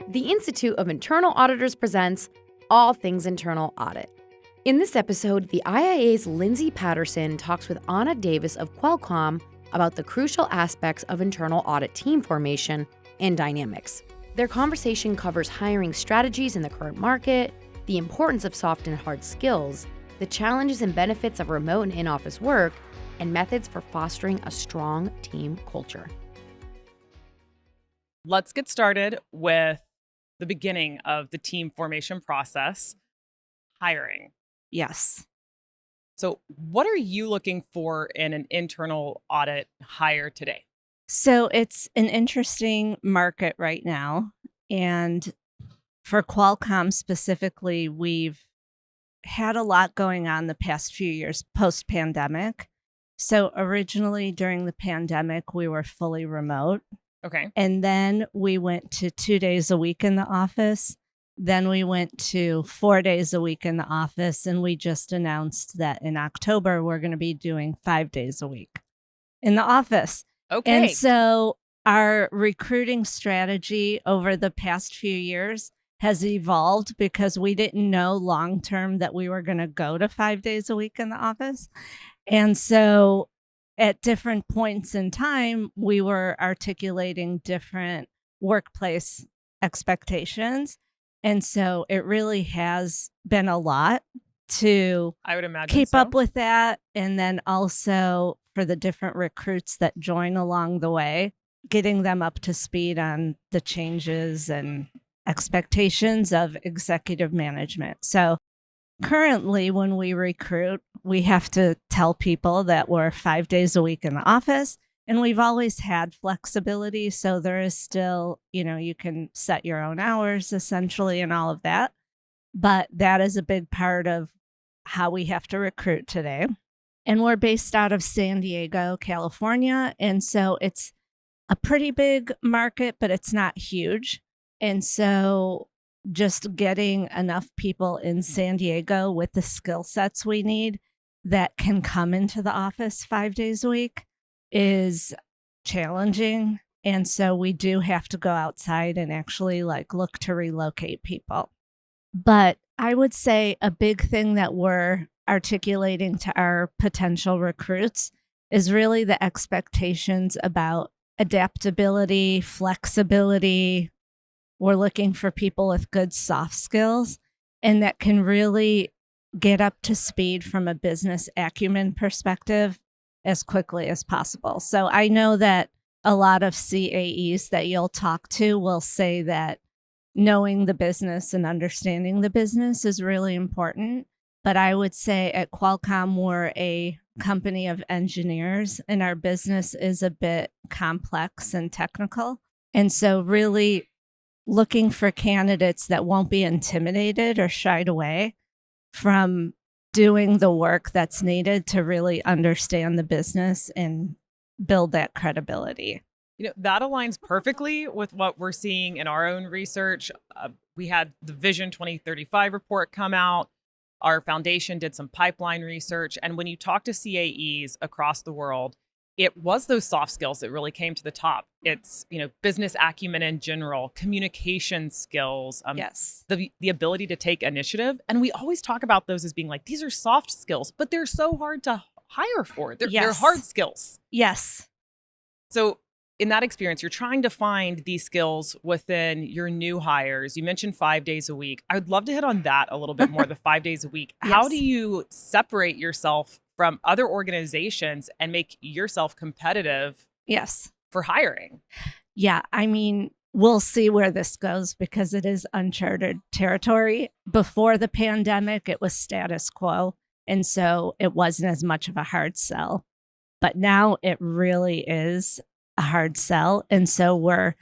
The Institute of Internal Auditors presents All Things Internal Audit. In this episode, the IIA's Lindsay Patterson talks with Anna Davis of Qualcomm about the crucial aspects of internal audit team formation and dynamics. Their conversation covers hiring strategies in the current market, the importance of soft and hard skills, the challenges and benefits of remote and in-office work, and methods for fostering a strong team culture. Let's get started with the beginning of the team formation process, hiring. Yes. So what are you looking for in an internal audit hire today? So it's an interesting market right now. And for Qualcomm specifically, we've had a lot going on the past few years post-pandemic. So originally during the pandemic, we were fully remote. Okay. And then we went to 2 days a week in the office. Then we went to 4 days a week in the office. And we just announced that in October, we're going to be doing 5 days a week in the office. Okay. And so our recruiting strategy over the past few years has evolved because we didn't know long term that we were going to go to 5 days a week in the office. And so at different points in time, we were articulating different workplace expectations. And so it really has been a lot to I would imagine keep so. up with that. And then also for the different recruits that join along the way, getting them up to speed on the changes and expectations of executive management. So currently, when we recruit, we have to tell people that we're 5 days a week in the office, and we've always had flexibility. So there is still, you can set your own hours essentially and all of that. But that is a big part of how we have to recruit today. And we're based out of San Diego, California. And so it's a pretty big market, but it's not huge. And so just getting enough people in San Diego with the skill sets we need that can come into the office 5 days a week is challenging. And so we do have to go outside and actually look to relocate people. But I would say a big thing that we're articulating to our potential recruits is really the expectations about adaptability, flexibility. We're looking for people with good soft skills and that can really get up to speed from a business acumen perspective as quickly as possible. So I know that a lot of CAEs that you'll talk to will say that knowing the business and understanding the business is really important. But I would say at Qualcomm, we're a company of engineers and our business is a bit complex and technical. And so really looking for candidates that won't be intimidated or shied away from doing the work that's needed to really understand the business and build that credibility. That aligns perfectly with what we're seeing in our own research. We had the Vision 2035 report come out. Our foundation did some pipeline research. And when you talk to CAEs across the world, it was those soft skills that really came to the top. It's, business acumen in general, communication skills, Yes. the ability to take initiative. And we always talk about those as being like, these are soft skills, but they're so hard to hire for. They're Yes. hard skills. Yes. So in that experience, you're trying to find these skills within your new hires. You mentioned 5 days a week. I would love to hit on that a little bit more, the 5 days a week. Yes. How do you separate yourself from other organizations and make yourself competitive Yes. for hiring? Yeah. I mean, we'll see where this goes because it is uncharted territory. Before the pandemic, it was status quo. And so it wasn't as much of a hard sell. But now it really is a hard sell. And so we're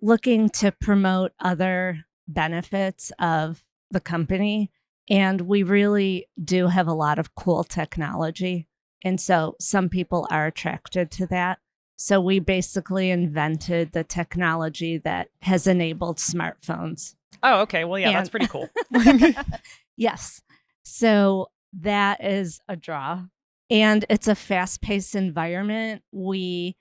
looking to promote other benefits of the company. And we really do have a lot of cool technology. And so some people are attracted to that. So we basically invented the technology that has enabled smartphones. Oh, okay. Well, yeah, that's pretty cool. Yes. So that is a draw. And it's a fast-paced environment. We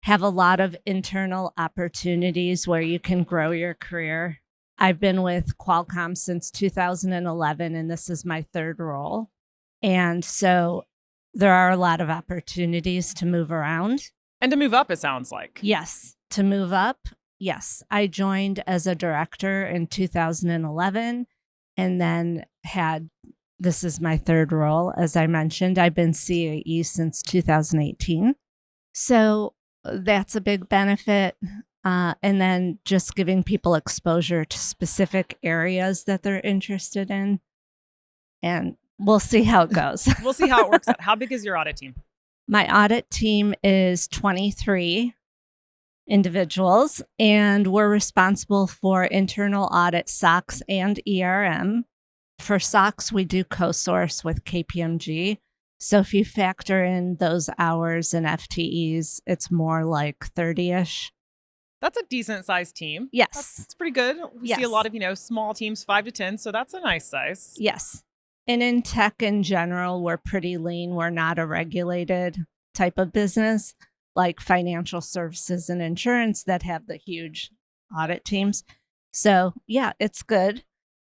have a lot of internal opportunities where you can grow your career I've been with Qualcomm since 2011, and this is my third role. And so there are a lot of opportunities to move around. And to move up, it sounds like. Yes, to move up. Yes, I joined as a director in 2011 and then this is my third role. As I mentioned, I've been CAE since 2018. So that's a big benefit. And then just giving people exposure to specific areas that they're interested in. And we'll see how it goes. We'll see how it works out. How big is your audit team? My audit team is 23 individuals, and we're responsible for internal audit, SOX, and ERM. For SOX, we do co-source with KPMG. So if you factor in those hours and FTEs, it's more like 30-ish. That's a decent sized team. Yes. That's pretty good. We see a Yes. lot of, small teams, 5 to 10. So that's a nice size. Yes. And in tech in general, we're pretty lean. We're not a regulated type of business like financial services and insurance that have the huge audit teams. So yeah, it's good.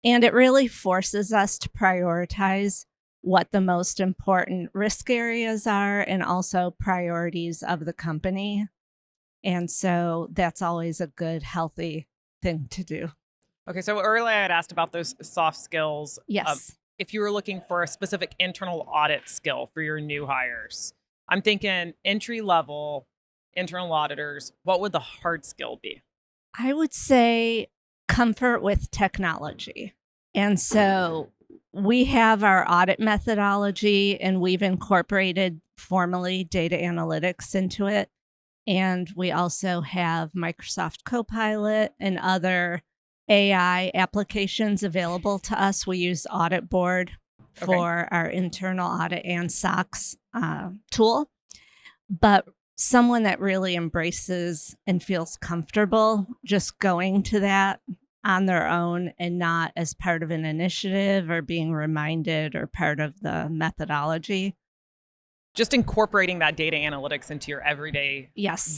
And it really forces us to prioritize what the most important risk areas are and also priorities of the company. And so that's always a good, healthy thing to do. Okay. So earlier I had asked about those soft skills. Yes. If you were looking for a specific internal audit skill for your new hires, I'm thinking entry level internal auditors, what would the hard skill be? I would say comfort with technology. And so we have our audit methodology and we've incorporated formally data analytics into it. And we also have Microsoft Copilot and other AI applications available to us. We use Audit Board for our internal audit and SOX tool. But someone that really embraces and feels comfortable just going to that on their own and not as part of an initiative or being reminded or part of the methodology. Just incorporating that data analytics into your everyday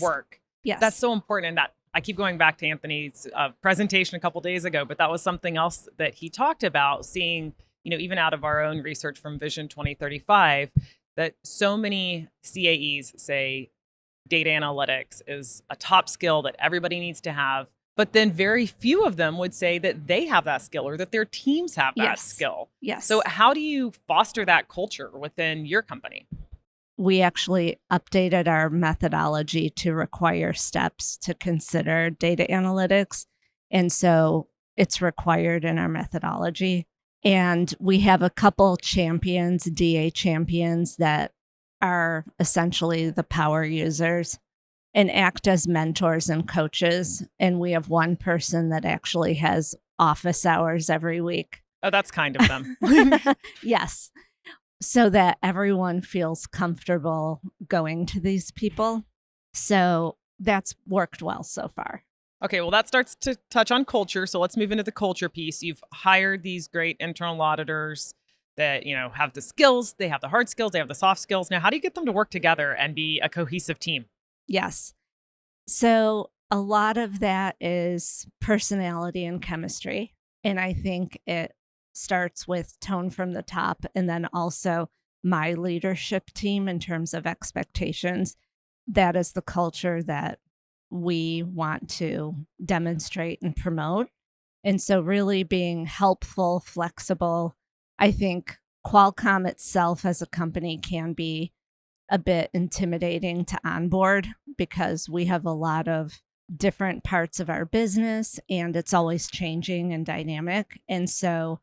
work. Yes. That's so important. And that I keep going back to Anthony's presentation a couple days ago, but that was something else that he talked about, seeing, even out of our own research from Vision 2035, that so many CAEs say data analytics is a top skill that everybody needs to have. But then very few of them would say that they have that skill or that their teams have that skill. Yes. So how do you foster that culture within your company? We actually updated our methodology to require steps to consider data analytics. And so it's required in our methodology. And we have a couple champions, DA champions, that are essentially the power users and act as mentors and coaches. And we have one person that actually has office hours every week. Oh, that's kind of them. Yes. So that everyone feels comfortable going to these people. So that's worked well so far. Okay, well, that starts to touch on culture. So let's move into the culture piece. You've hired these great internal auditors that, have the skills, they have the hard skills, they have the soft skills. Now, how do you get them to work together and be a cohesive team? Yes. So a lot of that is personality and chemistry. And I think it starts with tone from the top and then also my leadership team in terms of expectations. That is the culture that we want to demonstrate and promote. And so really being helpful, flexible. I think Qualcomm itself as a company can be a bit intimidating to onboard because we have a lot of different parts of our business and it's always changing and dynamic. And so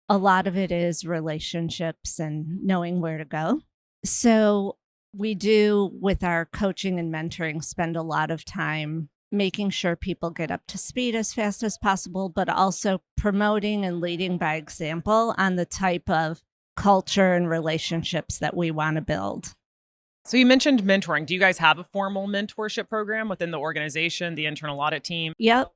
a lot of it is relationships and knowing where to go. So we do, with our coaching and mentoring, spend a lot of time making sure people get up to speed as fast as possible, but also promoting and leading by example on the type of culture and relationships that we want to build. So you mentioned mentoring. Do you guys have a formal mentorship program within the organization, the internal audit team? Yep.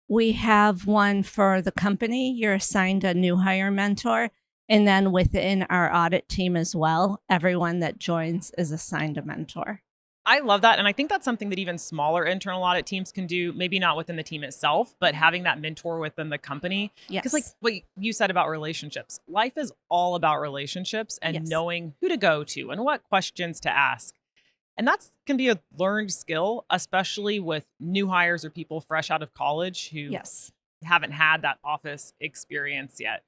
We have one for the company. You're assigned a new hire mentor. And then within our audit team as well, everyone that joins is assigned a mentor. I love that. And I think that's something that even smaller internal audit teams can do, maybe not within the team itself, but having that mentor within the company. Because like Yes. what you said about relationships, life is all about relationships and Yes. knowing who to go to and what questions to ask. And that can be a learned skill, especially with new hires or people fresh out of college who Yes. haven't had that office experience yet.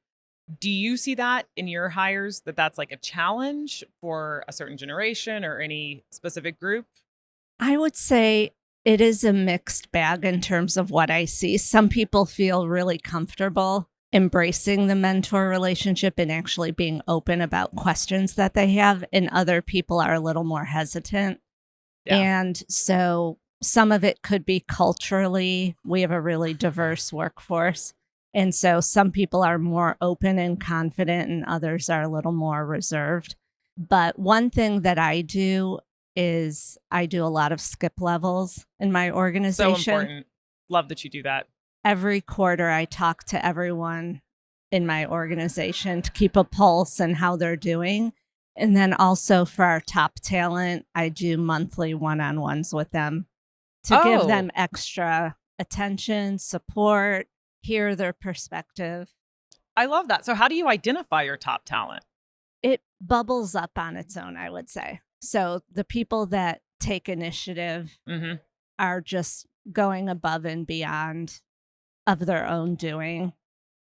Do you see that in your hires, that that's like a challenge for a certain generation or any specific group? I would say it is a mixed bag in terms of what I see. Some people feel really comfortable embracing the mentor relationship and actually being open about questions that they have, and other people are a little more hesitant. Yeah. And so some of it could be culturally. We have a really diverse workforce. And so some people are more open and confident, and others are a little more reserved. But one thing that I do is I do a lot of skip levels in my So organization. important. Love that you do that. Every quarter, I talk to everyone in my organization to keep a pulse and how they're doing. And then also for our top talent, I do monthly one-on-ones with them to give Oh, them extra attention, support, hear their perspective. I love that. So how do you identify your top talent? It bubbles up on its own, I would say. So the people that take initiative Hmm. are just going above and beyond of their own doing.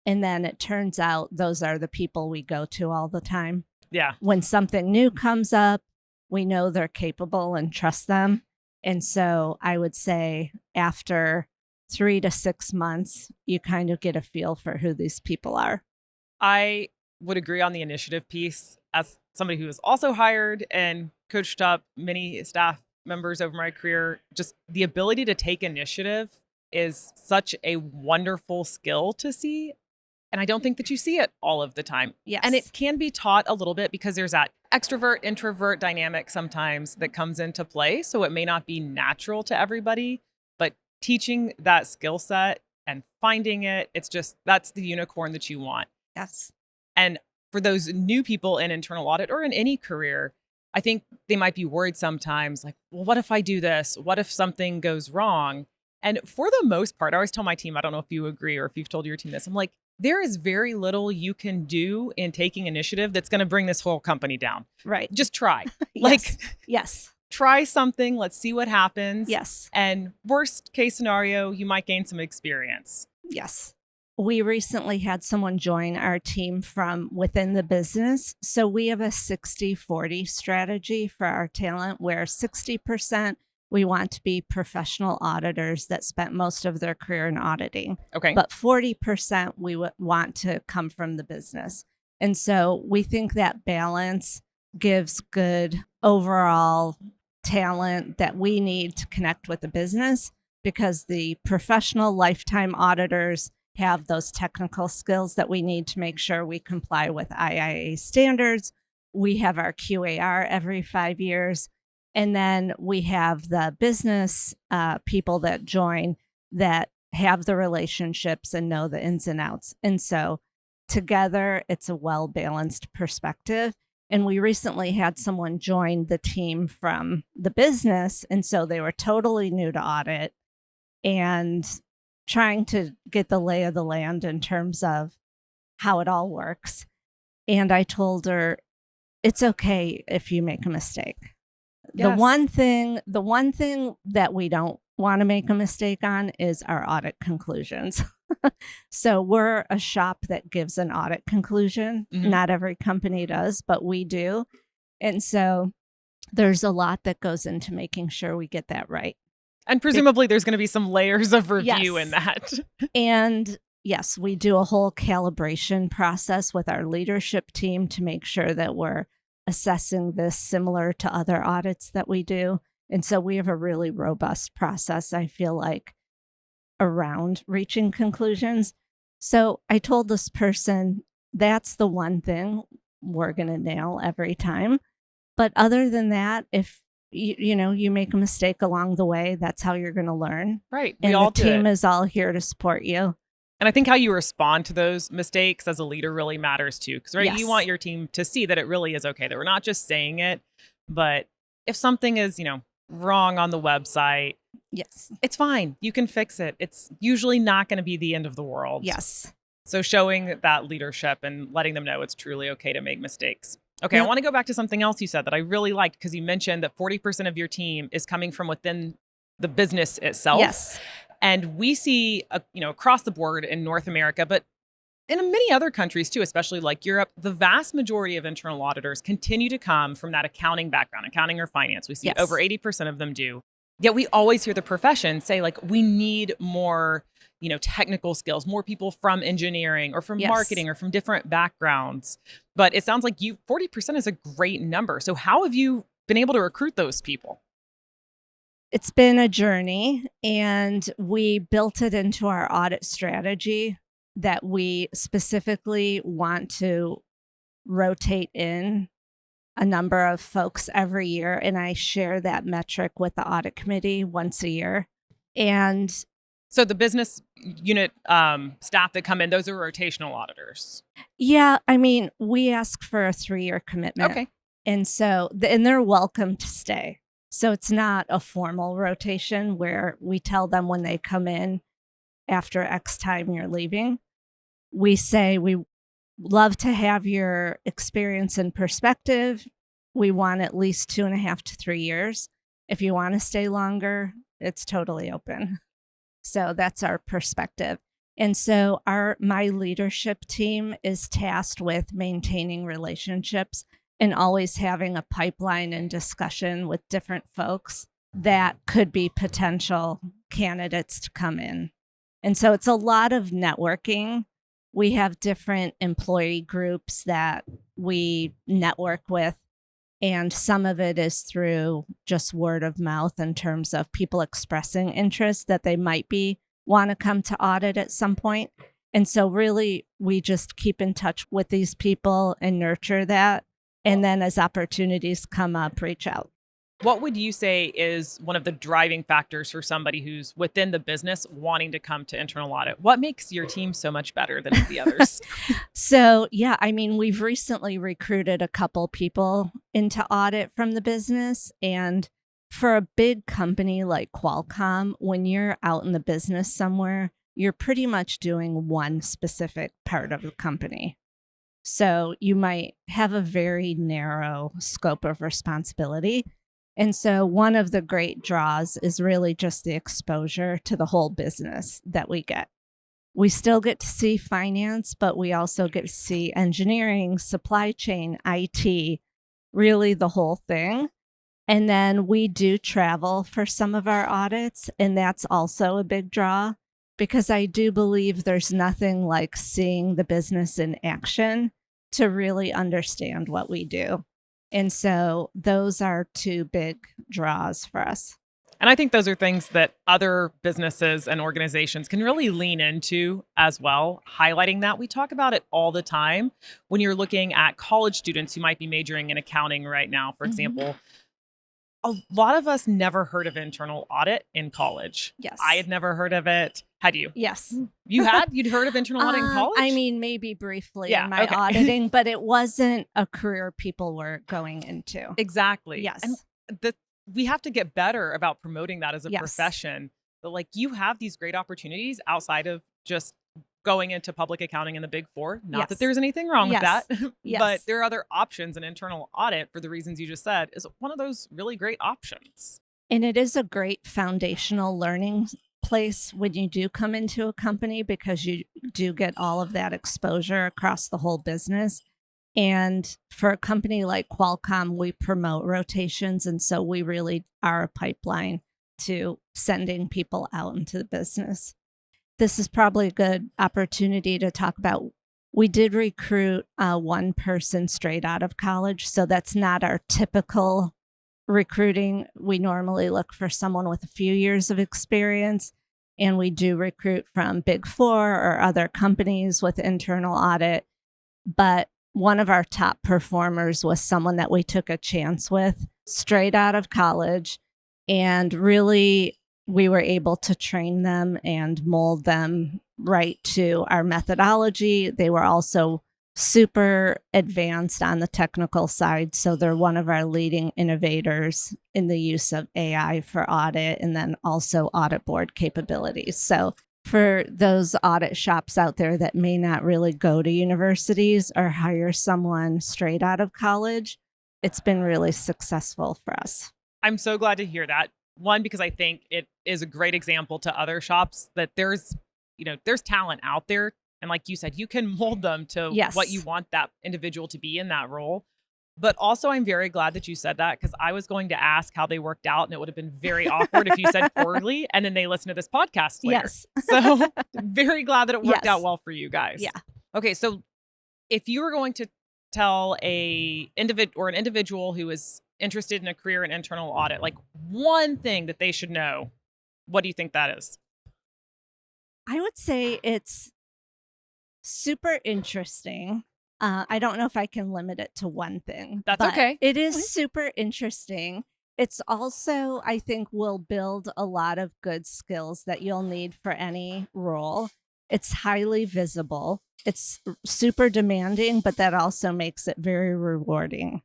And then it turns out those are the people we go to all the time. Yeah. When something new comes up, we know they're capable and trust them. And so I would say after 3 to 6 months, you kind of get a feel for who these people are. I would agree on the initiative piece. As somebody who has also hired and coached up many staff members over my career, just the ability to take initiative is such a wonderful skill to see. And I don't think that you see it all of the time. Yes. And it can be taught a little bit because there's that extrovert introvert dynamic sometimes that comes into play. So it may not be natural to everybody, but teaching that skill set and finding it, it's just that's the unicorn that you want. Yes. And for those new people in internal audit or in any career, I think they might be worried sometimes like, well, what if I do this? What if something goes wrong? And for the most part, I always tell my team, I don't know if you agree or if you've told your team this, I'm like, there is very little you can do in taking initiative that's going to bring this whole company down. Right. Just try. Yes. Like, Yes. try something. Let's see what happens. Yes. And worst case scenario, you might gain some experience. Yes. We recently had someone join our team from within the business. So we have a 60-40 strategy for our talent, where 60% we want to be professional auditors that spent most of their career in auditing. Okay. But 40% we would want to come from the business. And so we think that balance gives good overall talent that we need to connect with the business, because the professional lifetime auditors have those technical skills that we need to make sure we comply with IIA standards. We have our QAR every 5 years. And then we have the business people that join that have the relationships and know the ins and outs. And so together, it's a well-balanced perspective. And we recently had someone join the team from the business. And so they were totally new to audit and trying to get the lay of the land in terms of how it all works. And I told her, it's okay if you make a mistake. Yes. The one thing that we don't want to make a mistake on is our audit conclusions. So we're a shop that gives an audit conclusion. Mhm. Not every company does, but we do. And so there's a lot that goes into making sure we get that right. And presumably there's going to be some layers of review Yes. in that. And yes, we do a whole calibration process with our leadership team to make sure that we're assessing this similar to other audits that we do. And so we have a really robust process, I feel like, around reaching conclusions. So I told this person, that's the one thing we're going to nail every time. But other than that, if you make a mistake along the way, that's how you're going to learn. Right. And We all the do team it. is all here to support you. And I think how you respond to those mistakes as a leader really matters too. Because right, you Yes. want your team to see that it really is okay, that we're not just saying it, but if something is, wrong on the website. Yes. It's fine. You can fix it. It's usually not going to be the end of the world. Yes. So showing that leadership and letting them know it's truly okay to make mistakes. Okay, I Yep. want to go back to something else you said that I really liked, because you mentioned that 40% of your team is coming from within the business itself. Yes. And we see, across the board in North America, but in many other countries too, especially like Europe, the vast majority of internal auditors continue to come from that accounting background, accounting or finance. We see Yes. over 80% of them do. Yet we always hear the profession say, like, we need more, technical skills, more people from engineering or from Yes. marketing or from different backgrounds. But it sounds like 40% is a great number. So how have you been able to recruit those people? It's been a journey, and we built it into our audit strategy that we specifically want to rotate in a number of folks every year. And I share that metric with the audit committee once a year. And So the business unit staff that come in, those are rotational auditors. yeah, I mean, we ask for a 3-year commitment. Okay. And so, and they're welcome to stay. So it's not a formal rotation where we tell them when they come in, after X time you're leaving. We say we love to have your experience and perspective. We want at least 2.5 to 3 years. If you want to stay longer, it's totally open. So that's our perspective. And so my leadership team is tasked with maintaining relationships and always having a pipeline and discussion with different folks that could be potential candidates to come in. And so it's a lot of networking. We have different employee groups that we network with, and some of it is through just word of mouth in terms of people expressing interest that they might want to come to audit at some point. And so really, we just keep in touch with these people and nurture that. And then as opportunities come up, reach out. What would you say is one of the driving factors for somebody who's within the business wanting to come to internal audit? What makes your team so much better than the others? So, yeah, I mean, we've recently recruited a couple people into audit from the business. And for a big company like Qualcomm, when you're out in the business somewhere, you're pretty much doing one specific part of the company. So you might have a very narrow scope of responsibility. And so one of the great draws is really just the exposure to the whole business that we get. We still get to see finance, but we also get to see engineering, supply chain, IT, really the whole thing. And then we do travel for some of our audits, and that's also a big draw, because I do believe there's nothing like seeing the business in action to really understand what we do. And so those are two big draws for us. And I think those are things that other businesses and organizations can really lean into as well, highlighting that. We talk about it all the time when you're looking at college students who might be majoring in accounting right now, for example. A lot of us never heard of internal audit in college. Yes. I had never heard of it. Had you? Yes. You had? You'd heard of internal audit in college? I mean, maybe briefly Yeah, in my okay. auditing, but it wasn't a career people were going into. Exactly. Yes. And we have to get better about promoting that as a Yes. profession. But like, you have these great opportunities outside of just going into public accounting in the Big Four. Not that Yes. there's anything wrong with Yes. that, Yes. but there are other options, and internal audit, for the reasons you just said, is one of those really great options. And it is a great foundational learning place when you do come into a company, because you do get all of that exposure across the whole business. And for a company like Qualcomm, we promote rotations. And so we really are a pipeline to sending people out into the business. This is probably a good opportunity to talk about. We did recruit one person straight out of college. So that's not our typical recruiting. We normally look for someone with a few years of experience, and we do recruit from Big Four or other companies with internal audit. But one of our top performers was someone that we took a chance with straight out of college, and really we were able to train them and mold them right to our methodology. They were also super advanced on the technical side. So they're one of our leading innovators in the use of AI for audit and then also audit board capabilities. So for those audit shops out there that may not really go to universities or hire someone straight out of college, it's been really successful for us. I'm so glad to hear that. One, because I think it is a great example to other shops that there's talent out there. And like you said, you can mold them to what you want that individual to be in that role. But also, I'm very glad that you said that, because I was going to ask how they worked out, and it would have been very awkward if you said poorly and then they listen to this podcast later. Yes. So very glad that it worked out well for you guys. Yeah. Okay, so if you were going to tell an individual who is interested in a career in internal audit, like one thing that they should know, what do you think that is? I would say it's super interesting. I don't know if I can limit it to one thing. That's okay. It is super interesting. It's also, I think, will build a lot of good skills that you'll need for any role. It's highly visible. It's super demanding, but that also makes it very rewarding.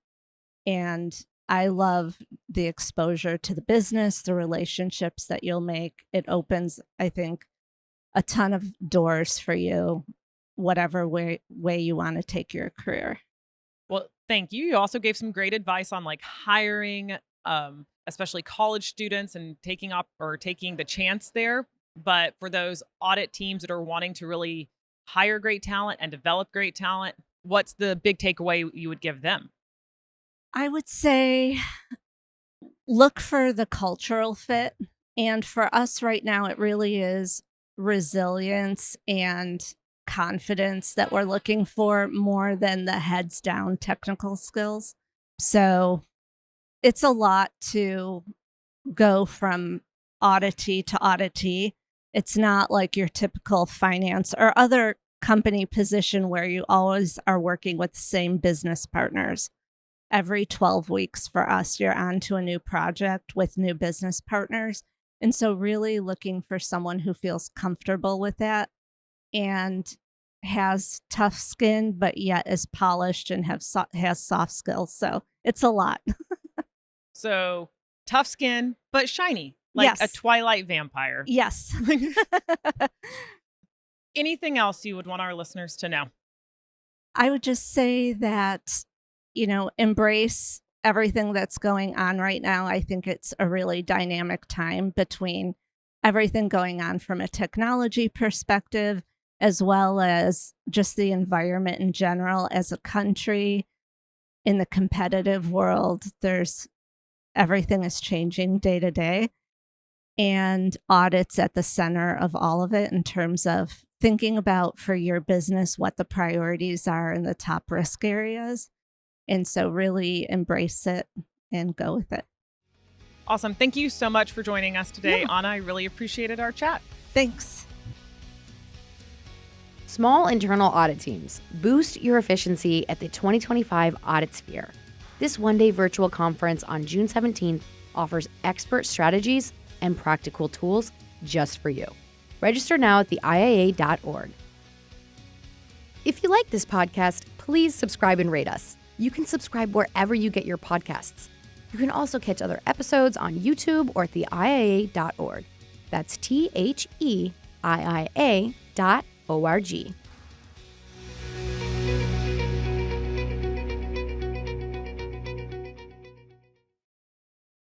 And I love the exposure to the business, the relationships that you'll make. It opens, I think, a ton of doors for you, whatever way you want to take your career. Well, thank you. You also gave some great advice on like hiring, especially college students and taking the chance there. But for those audit teams that are wanting to really hire great talent and develop great talent, what's the big takeaway you would give them? I would say look for the cultural fit. And for us right now, it really is resilience and confidence that we're looking for more than the heads down technical skills. So it's a lot to go from auditee to auditee. It's not like your typical finance or other company position where you always are working with the same business partners. Every 12 weeks for us, you're on to a new project with new business partners. And so really looking for someone who feels comfortable with that and has tough skin, but yet is polished and has soft skills. So it's a lot. So tough skin, but shiny, like a Twilight vampire. Yes. Anything else you would want our listeners to know? I would just say that, embrace everything that's going on right now. I think it's a really dynamic time between everything going on from a technology perspective, as well as just the environment in general as a country. In the competitive world, everything is changing day to day, and audit's at the center of all of it in terms of thinking about for your business what the priorities are and the top risk areas. And so really embrace it and go with it. Awesome. Thank you so much for joining us today, Anna. I really appreciated our chat. Thanks. Small internal audit teams. Boost your efficiency at the 2025 Audit Sphere. This one-day virtual conference on June 17th offers expert strategies and practical tools just for you. Register now at theiaa.org. If you like this podcast, please subscribe and rate us. You can subscribe wherever you get your podcasts. You can also catch other episodes on YouTube or at theiaa.org. That's THEIIA.org.